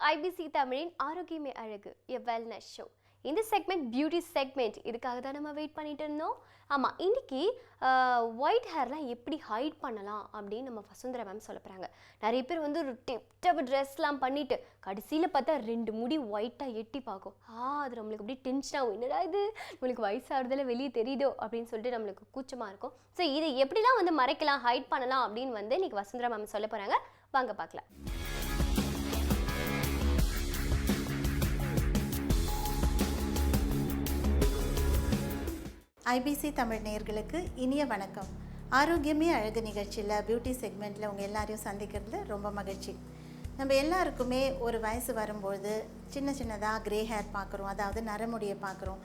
IBC தமிழின் ஆரோக்கியமே அழகு எ வெல்னஸ் ஷோ. இந்த செக்மெண்ட் பியூட்டி செக்மெண்ட். இதுக்காக தான் நம்ம வெயிட் பண்ணிட்டு இருந்தோம். ஆமாம், இன்றைக்கி ஒயிட் ஹேர்லாம் எப்படி ஹைட் பண்ணலாம் அப்படின்னு நம்ம வசுந்தரா மேம் சொல்ல போகிறாங்க. நிறைய பேர் வந்து ஒரு டிப் ட்ரெஸ்லாம் பண்ணிவிட்டு கடைசியில் பார்த்தா 2 முடி ஒயிட்டாக எட்டி பார்க்கும். அது நம்மளுக்கு அப்படியே டென்ஷனாகும். என்னடா இது, நம்மளுக்கு வயசாகிறதுல வெளியே தெரியுதோ அப்படின்னு சொல்லிட்டு நம்மளுக்கு கூச்சமாக இருக்கும். ஸோ இதை எப்படிலாம் வந்து மறைக்கலாம், ஹைட் பண்ணலாம் அப்படின்னு வந்து இன்றைக்கி வசுந்தரா மேம் சொல்ல போகிறாங்க. வாங்க பார்க்கலாம். ஐபிசி தமிழ் நேயர்களுக்கு இனிய வணக்கம். ஆரோக்கியமே அழகு நிகழ்ச்சியில் பியூட்டி செக்மெண்ட்டில் உங்கள் எல்லாரையும் சந்திக்கிறதுல ரொம்ப மகிழ்ச்சி. நம்ம எல்லாருக்குமே ஒரு வயசு வரும்பொழுது சின்னதாக கிரே ஹேர் பார்க்குறோம், அதாவது நரமுடியை பார்க்குறோம்.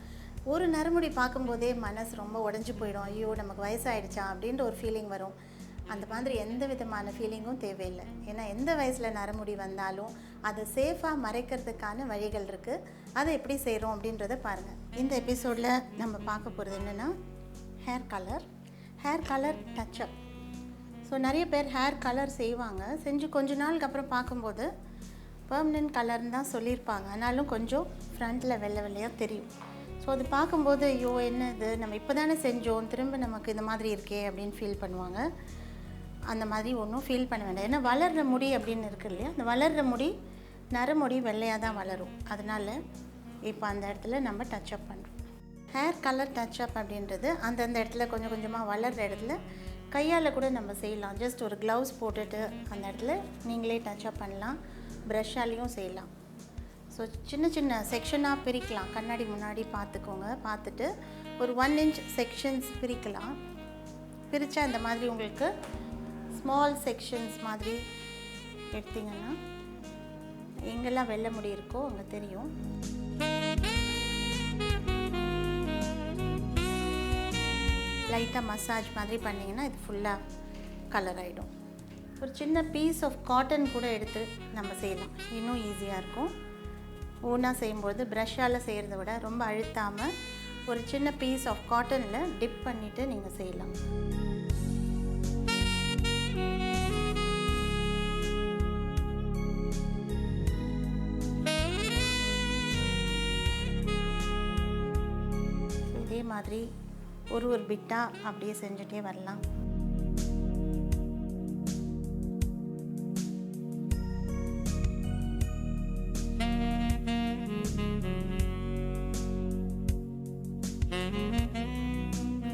ஒரு நரமுடி பார்க்கும்போதே மனசு ரொம்ப உடஞ்சி போயிடும். ஐயோ, நமக்கு வயசாகிடுச்சா அப்படின்ற ஒரு ஃபீலிங் வரும். அந்த மாதிரி எந்த விதமான ஃபீலிங்கும் தேவையில்லை. ஏன்னா எந்த வயசில் நரமுடி வந்தாலும் அதை சேஃபாக மறைக்கிறதுக்கான வழிகள் இருக்குது. அதை எப்படி செய்கிறோம் அப்படின்றத பாருங்கள். இந்த எபிசோடில் நம்ம பார்க்க போகிறது என்னென்னா ஹேர் கலர் டச்சப். ஸோ நிறைய பேர் ஹேர் கலர் செய்வாங்க. செஞ்சு கொஞ்ச நாளுக்கு அப்புறம் பார்க்கும்போது பெர்மனன்ட் கலர்னு தான் சொல்லியிருப்பாங்க. ஆனாலும் கொஞ்சம் ஃப்ரண்ட்டில் வெள்ளை வெள்ளையாக தெரியும். ஸோ அது பார்க்கும்போது ஐயோ என்ன இது, நம்ம இப்போ தானே செஞ்சோம், திரும்ப நமக்கு இந்த மாதிரி இருக்கே அப்படின்னு ஃபீல் பண்ணுவாங்க. அந்த மாதிரி ஒன்றும் ஃபீல் பண்ண வேண்டாம். ஏன்னா வளர்கிற முடி அப்படின்னு இருக்கு இல்லையா, அந்த வளர்கிற முடி நரமுடி வெள்ளையாக தான் வளரும். அதனால் இப்போ அந்த இடத்துல நம்ம டச்சப் பண்ணுறோம். ஹேர் கலர் டச்சப் அப்படின்றது அந்தந்த இடத்துல கொஞ்சம் கொஞ்சமாக வளர்கிற இடத்துல கையால் கூட நம்ம செய்யலாம். ஜஸ்ட் ஒரு க்ளவுஸ் போட்டுட்டு அந்த இடத்துல நீங்களே டச்சப் பண்ணலாம். ப்ரஷ்ஷாலேயும் செய்யலாம். ஸோ சின்ன செக்ஷனாக பிரிக்கலாம். கண்ணாடி முன்னாடி பார்த்துக்கோங்க. பார்த்துட்டு ஒரு 1 இன்ச் செக்ஷன்ஸ் பிரிக்கலாம். பிரித்தா இந்த மாதிரி உங்களுக்கு ஸ்மால் செக்ஷன்ஸ் மாதிரி எடுத்திங்கன்னா எங்கெல்லாம் வெள்ளை முடி இருக்கோ அங்கே தெரியும். லைட்டாக மசாஜ் மாதிரி பண்ணிங்கன்னா இது ஃபுல்லாக கலர் ஆகிடும். ஒரு சின்ன பீஸ் ஆஃப் காட்டன் கூட எடுத்து நம்ம செய்யலாம், இன்னும் ஈஸியாக இருக்கும். ஓனாக செய்யும்போது ப்ரஷ்ஷால் செய்கிறத விட ரொம்ப அழுத்தாமல் ஒரு சின்ன பீஸ் ஆஃப் காட்டனில் டிப் பண்ணிவிட்டு நீங்கள் செய்யலாம். இதே மாதிரி ஒரு பிட்டாக அப்படியே செஞ்சுட்டே வரலாம்.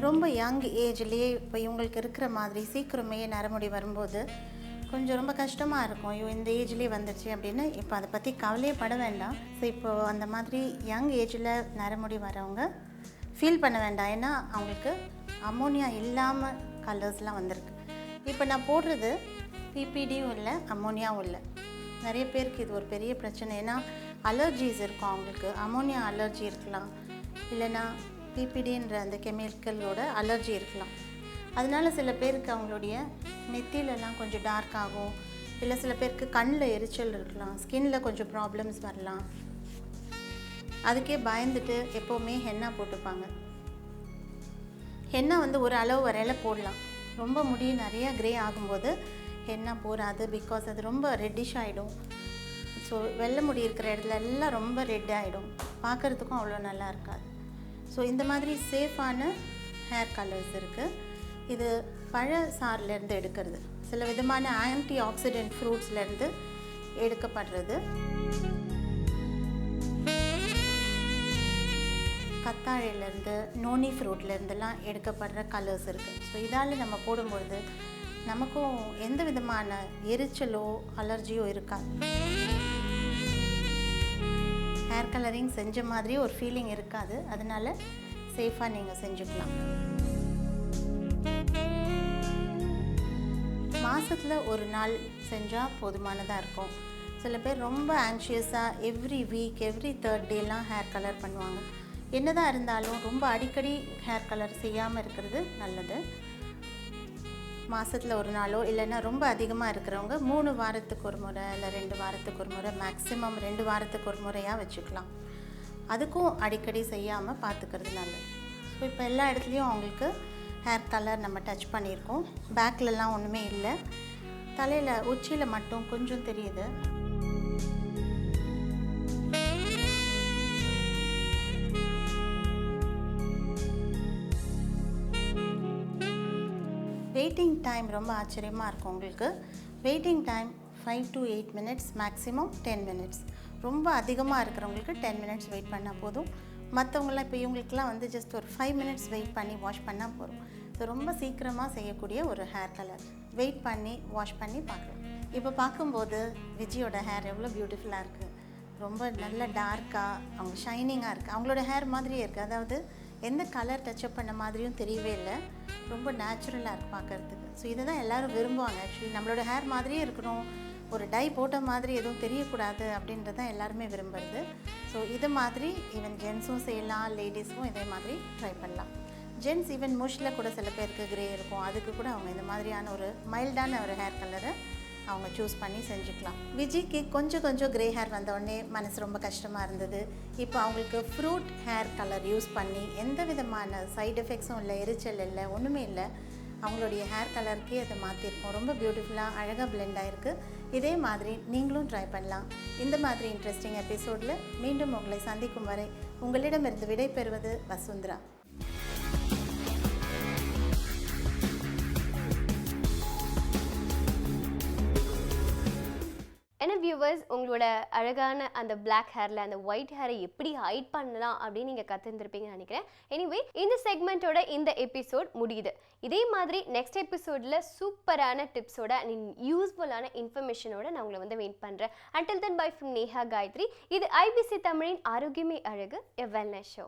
ரொம்ப யங் ஏஜ்லேயே இப்போ இவங்களுக்கு இருக்கிற மாதிரி சீக்கிரமே நரமுடி வரும்போது கொஞ்சம் ரொம்ப கஷ்டமாக இருக்கும். ஐயோ, இந்த ஏஜ்லேயே வந்துடுச்சு அப்படின்னு. இப்போ அதை பற்றி கவலையே பட வேண்டாம். ஸோ இப்போது அந்த மாதிரி யங் ஏஜில் நரமுடி வரவங்க ஃபீல் பண்ண வேண்டாம். ஏன்னா அவங்களுக்கு அமோனியா இல்லாமல் கலர்ஸ்லாம் வந்திருக்கு. இப்போ நான் போடுறது பிபிடியும் இல்லை, அமோனியாவும் இல்லை. நிறைய பேருக்கு இது ஒரு பெரிய பிரச்சனை. ஏன்னா அலர்ஜிஸ் இருக்கும் அவங்களுக்கு. அமோனியா அலர்ஜி இருக்கலாம், இல்லைன்னா பிபிடின்ற அந்த கெமிக்கலோட அலர்ஜி இருக்கலாம். அதனால சில பேருக்கு அவங்களுடைய நெத்திலெல்லாம் கொஞ்சம் டார்க் ஆகும். இல்லை சில பேருக்கு கண்ணில் எரிச்சல் இருக்கலாம், ஸ்கின்னில் கொஞ்சம் ப்ராப்ளம்ஸ் வரலாம். அதுக்கே பயந்துட்டு எப்போவுமே ஹென்னா போட்டுப்பாங்க. ஹென்னா வந்து ஒரு அளவு வரையில் போடலாம். ரொம்ப முடி நிறையா க்ரே ஆகும்போது ஹென்னா போடாது. பிகாஸ் அது ரொம்ப ரெட்டிஷ் ஆகிடும். ஸோ வெள்ளை முடி இருக்கிற இடத்துல எல்லாம் ரொம்ப ரெட் ஆகிடும், பார்க்குறதுக்கும் அவ்வளோ நல்லா இருக்காது. ஸோ இந்த மாதிரி சேஃபான ஹேர் கலர்ஸ் இருக்குது. இது பழ சார்லேருந்து எடுக்கிறது, சில விதமான ஆன்டி ஆக்சிடென்ட் ஃப்ரூட்ஸ்லேருந்து எடுக்கப்படுறது. கத்தாழையிலேருந்து, நோனி ஃப்ரூட்லேருந்துலாம் எடுக்கப்படுற கலர்ஸ் இருக்குது. ஸோ இதால் நம்ம போடும்பொழுது நமக்கும் எந்த விதமான எரிச்சலோ அலர்ஜியோ இருக்காது. ஹேர் கலரிங் செஞ்ச மாதிரி ஒரு ஃபீலிங் இருக்காது. அதனால் சேஃபாக நீங்கள் செஞ்சுக்கலாம். மாதத்தில் ஒரு நாள் செஞ்சால் போதுமானதாக இருக்கும். சில பேர் ரொம்ப ஆன்ஷியஸாக எவ்ரி வீக், எவ்ரி 3rd டேலாம் ஹேர் கலர் பண்ணுவாங்க. என்னதான் இருந்தாலும் ரொம்ப அடிக்கடி ஹேர் கலர் செய்யாமல் இருக்கிறது நல்லது. மாதத்தில் ஒரு நாளோ, இல்லைன்னா ரொம்ப அதிகமாக இருக்கிறவங்க 3 வாரத்துக்கு ஒரு முறை, இல்லை 2 வாரத்துக்கு ஒரு முறை, மேக்ஸிமம் 2 வாரத்துக்கு ஒரு முறையாக வச்சுக்கலாம். அதுக்கும் அடிக்கடி செய்யாமல் பார்த்துக்கிறது நல்லது. ஸோ இப்போ எல்லா இடத்துலையும் அவங்களுக்கு ஹேர் கலர் நம்ம டச் பண்ணியிருக்கோம். பேக்லலாம் ஒன்றுமே இல்லை, தலையில் உச்சியில் மட்டும் கொஞ்சம் தெரியுது. வெயிட்டிங் டைம் ரொம்ப ஆச்சரியமாக இருக்கும் உங்களுக்கு. Waiting time 5 to 8 minutes, maximum 10 minutes. ரொம்ப அதிகமாக இருக்கிறவங்களுக்கு 10 minutes வெயிட் பண்ணால் போதும். மற்றவங்களாம் இப்போ இவங்களுக்குலாம் வந்து ஜஸ்ட் ஒரு 5 minutes வெயிட் பண்ணி வாஷ் பண்ணால் போதும். ஸோ ரொம்ப சீக்கிரமாக செய்யக்கூடிய ஒரு ஹேர் கலர். வெயிட் பண்ணி வாஷ் பண்ணி பார்க்கலாம். இப்போ பார்க்கும்போது விஜியோட ஹேர் எவ்வளோ பியூட்டிஃபுல்லாக இருக்குது. ரொம்ப நல்ல டார்க்காக, அவங்க ஷைனிங்காக இருக்குது. அவங்களோட ஹேர் மாதிரியே இருக்குது. அதாவது எந்த கலர் டச்சப் பண்ண மாதிரியும் தெரியவே இல்லை. ரொம்ப நேச்சுரலாக இருக்குது பார்க்குறதுக்கு. ஸோ இதை தான் எல்லோரும் விரும்புவாங்க. ஆக்சுவலி நம்மளோட ஹேர் மாதிரியே இருக்கணும், ஒரு டை போட்ட மாதிரி எதுவும் தெரியக்கூடாது அப்படின்றது தான் எல்லாருமே விரும்புறது. ஸோ இது மாதிரி ஈவன் ஜென்ஸும் செய்யலாம், லேடிஸும் இதே மாதிரி ட்ரை பண்ணலாம். ஜென்ஸ் ஈவன் முஷ்ல கூட சில பேருக்கு கிரே இருக்கும், அதுக்கு கூட அவங்க இந்த மாதிரியான ஒரு மைல்டான ஒரு ஹேர் கலரை அவங்க சூஸ் பண்ணி செஞ்சுக்கலாம். விஜிக்கு கொஞ்சம் கிரே ஹேர் வந்தோடனே மனசு ரொம்ப கஷ்டமாக இருந்தது. இப்போ அவங்களுக்கு ஃப்ரூட் ஹேர் கலர் யூஸ் பண்ணி எந்த விதமான சைடு எஃபெக்ட்ஸும் இல்லை, எரிச்சல் இல்லை, ஒன்றுமே இல்லை. அவங்களுடைய ஹேர் கலருக்கே அதை மாற்றிருக்கோம். ரொம்ப பியூட்டிஃபுல்லாக அழகாக பிளெண்ட் ஆகிருக்கு. இதே மாதிரி நீங்களும் ட்ரை பண்ணலாம். இந்த மாதிரி இன்ட்ரெஸ்டிங் எபிசோடில் மீண்டும் உங்களை சந்திக்கும் வரை உங்களிடமிருந்து விடை பெறுவது வசுந்தரா. என்ன வியூவர்ஸ், உங்களோட அழகான அந்த பிளாக் ஹேரில் அந்த ஒயிட் ஹேரை எப்படி ஹைட் பண்ணலாம் அப்படின்னு நீங்கள் கற்றுருந்துருப்பீங்கன்னு நினைக்கிறேன். எனிவே, இந்த செக்மெண்ட்டோட இந்த எபிசோட் முடியுது. இதே மாதிரி நெக்ஸ்ட் எபிசோடில் சூப்பரான டிப்ஸோட அண்ட் யூஸ்ஃபுல்லான இன்ஃபர்மேஷனோட நான் உங்களை வந்து வெயிட் பண்ணுறேன். Until then bye from Neha Gayathri. இது ஐபிசி தமிழின் ஆரோக்கியமே அழகு, எ வெல்னஸ் ஷோ.